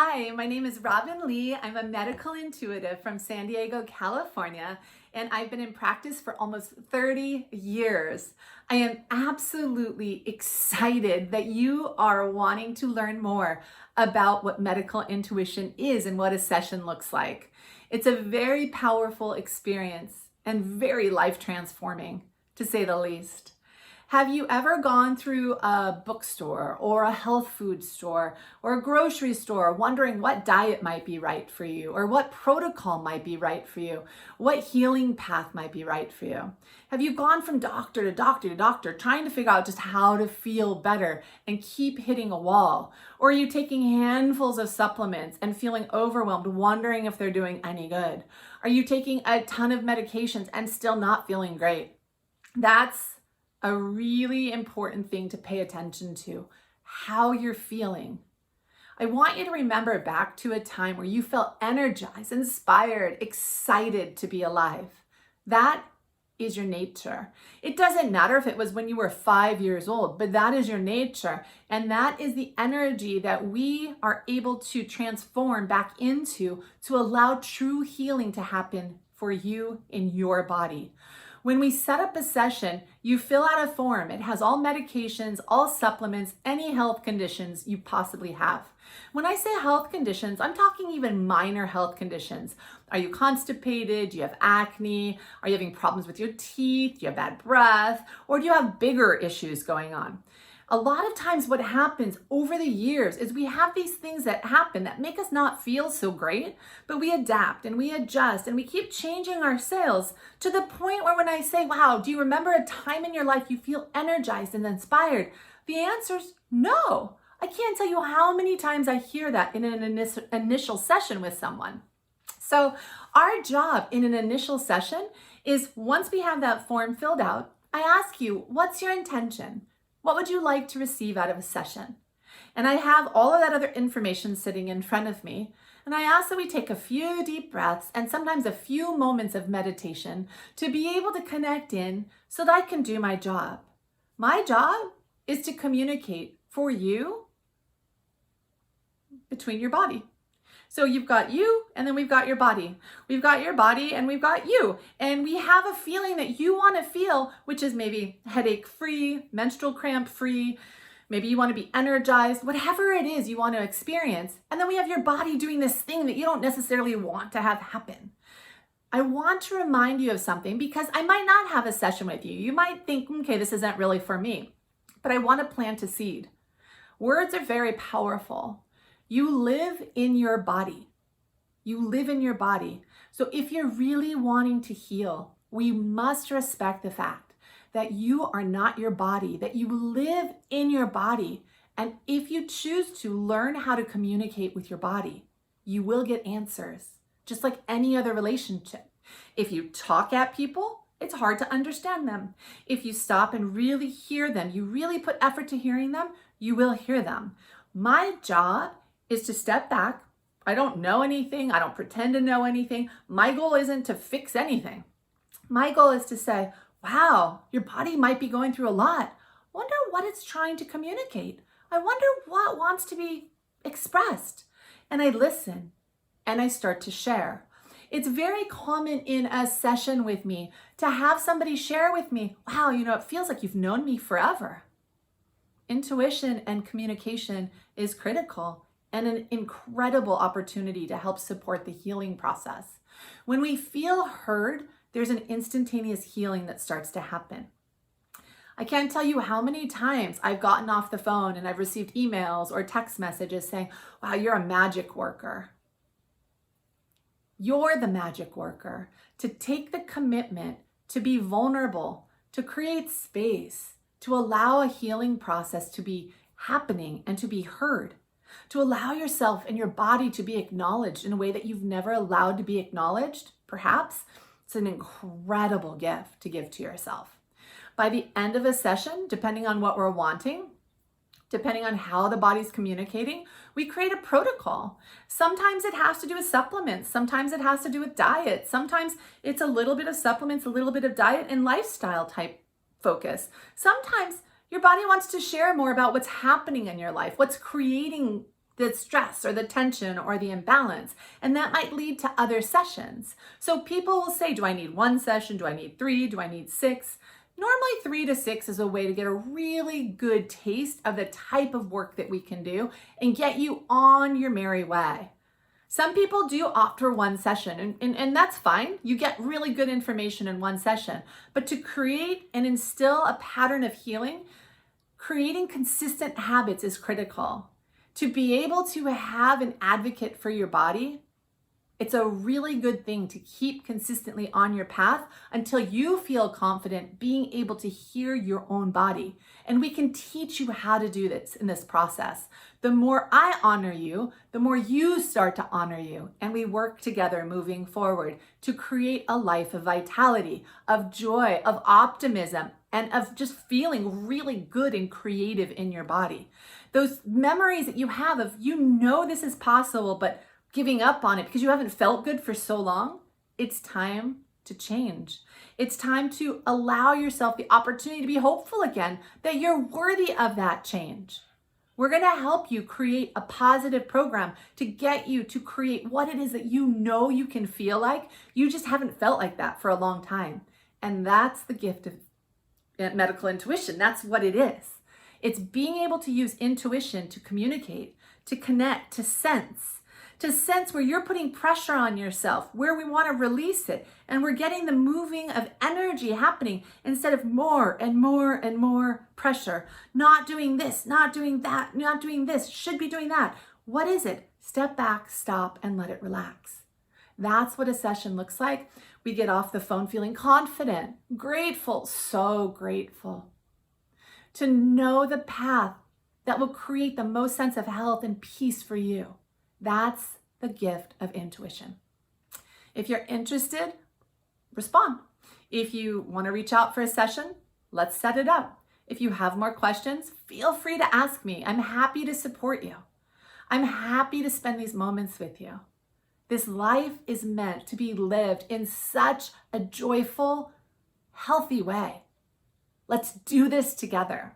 Hi, my name is Robin Lee. I'm a medical intuitive from San Diego, California, and I've been in practice for almost 30 years. I am absolutely excited that you are wanting to learn more about what medical intuition is and what a session looks like. It's a very powerful experience and very life transforming, to say the least. Have you ever gone through a bookstore or a health food store or a grocery store wondering what diet might be right for you or what protocol might be right for you, what healing path might be right for you? Have you gone from doctor to doctor to doctor trying to figure out just how to feel better and keep hitting a wall? Or are you taking handfuls of supplements and feeling overwhelmed, wondering if they're doing any good? Are you taking a ton of medications and still not feeling great? That's a really important thing to pay attention to, how you're feeling. I want you to remember back to a time where you felt energized, inspired, excited to be alive. That is your nature. It doesn't matter if it was when you were 5 years old, but that is your nature. And that is the energy that we are able to transform back into to allow true healing to happen for you in your body. When we set up a session, you fill out a form. It has all medications, all supplements, any health conditions you possibly have. When I say health conditions, I'm talking even minor health conditions. Are you constipated? Do you have acne? Are you having problems with your teeth? Do you have bad breath? Or do you have bigger issues going on? A lot of times what happens over the years is we have these things that happen that make us not feel so great, but we adapt and we adjust and we keep changing ourselves to the point where when I say, wow, do you remember a time in your life you feel energized and inspired? The answer is no. I can't tell you how many times I hear that in an initial session with someone. So our job in an initial session is once we have that form filled out, I ask you, what's your intention? What would you like to receive out of a session? And I have all of that other information sitting in front of me. And I ask that we take a few deep breaths and sometimes a few moments of meditation to be able to connect in so that I can do my job. My job is to communicate for you between your body. So you've got you, and then we've got your body. We've got your body, and we've got you. And we have a feeling that you want to feel, which is maybe headache-free, menstrual cramp-free. Maybe you want to be energized, whatever it is you want to experience. And then we have your body doing this thing that you don't necessarily want to have happen. I want to remind you of something because I might not have a session with you. You might think, okay, this isn't really for me. But I want to plant a seed. Words are very powerful. You live in your body. You live in your body. So if you're really wanting to heal, we must respect the fact that you are not your body, that you live in your body. And if you choose to learn how to communicate with your body, you will get answers, just like any other relationship. If you talk at people, it's hard to understand them. If you stop and really hear them, you really put effort to hearing them, you will hear them. My job is to step back. I don't know anything. I don't pretend to know anything. My goal isn't to fix anything. My goal is to say, wow, your body might be going through a lot. Wonder what it's trying to communicate. I wonder what wants to be expressed. And I listen and I start to share. It's very common in a session with me to have somebody share with me, wow, it feels like you've known me forever. Intuition and communication is critical and an incredible opportunity to help support the healing process. When we feel heard, there's an instantaneous healing that starts to happen. I can't tell you how many times I've gotten off the phone and I've received emails or text messages saying, wow, you're a magic worker. You're the magic worker. To take the commitment to be vulnerable, to create space, to allow a healing process to be happening and to be heard. To allow yourself and your body to be acknowledged in a way that you've never allowed to be acknowledged, perhaps, it's an incredible gift to give to yourself. By the end of a session, depending on what we're wanting, depending on how the body's communicating, we create a protocol. Sometimes it has to do with supplements. Sometimes it has to do with diet. Sometimes it's a little bit of supplements, a little bit of diet and lifestyle type focus. Sometimes your body wants to share more about what's happening in your life, what's creating the stress or the tension or the imbalance. And that might lead to other sessions. So people will say, do I need 1 session? Do I need 3? Do I need 6? Normally 3 to 6 is a way to get a really good taste of the type of work that we can do and get you on your merry way. Some people do opt for 1 session, and that's fine. You get really good information in 1 session. But to create and instill a pattern of healing, creating consistent habits is critical. To be able to have an advocate for your body, it's a really good thing to keep consistently on your path until you feel confident being able to hear your own body. And we can teach you how to do this in this process. The more I honor you, the more you start to honor you. And we work together moving forward to create a life of vitality, of joy, of optimism, and of just feeling really good and creative in your body. Those memories that you have of, you know, this is possible, but giving up on it because you haven't felt good for so long, it's time to change. It's time to allow yourself the opportunity to be hopeful again, that you're worthy of that change. We're going to help you create a positive program to get you to create what it is that you know you can feel like. You just haven't felt like that for a long time. And that's the gift of medical intuition. That's what it is. It's being able to use intuition to communicate, to connect, to sense where you're putting pressure on yourself, where we want to release it, and we're getting the moving of energy happening instead of more and more and more pressure. Not doing this, not doing that, not doing this, should be doing that. What is it? Step back, stop, and let it relax. That's what a session looks like. We get off the phone feeling confident, grateful, so grateful. To know the path that will create the most sense of health and peace for you. That's the gift of intuition. If you're interested, respond. If you want to reach out for a session, let's set it up. If you have more questions, feel free to ask me. I'm happy to support you. I'm happy to spend these moments with you. This life is meant to be lived in such a joyful, healthy way. Let's do this together.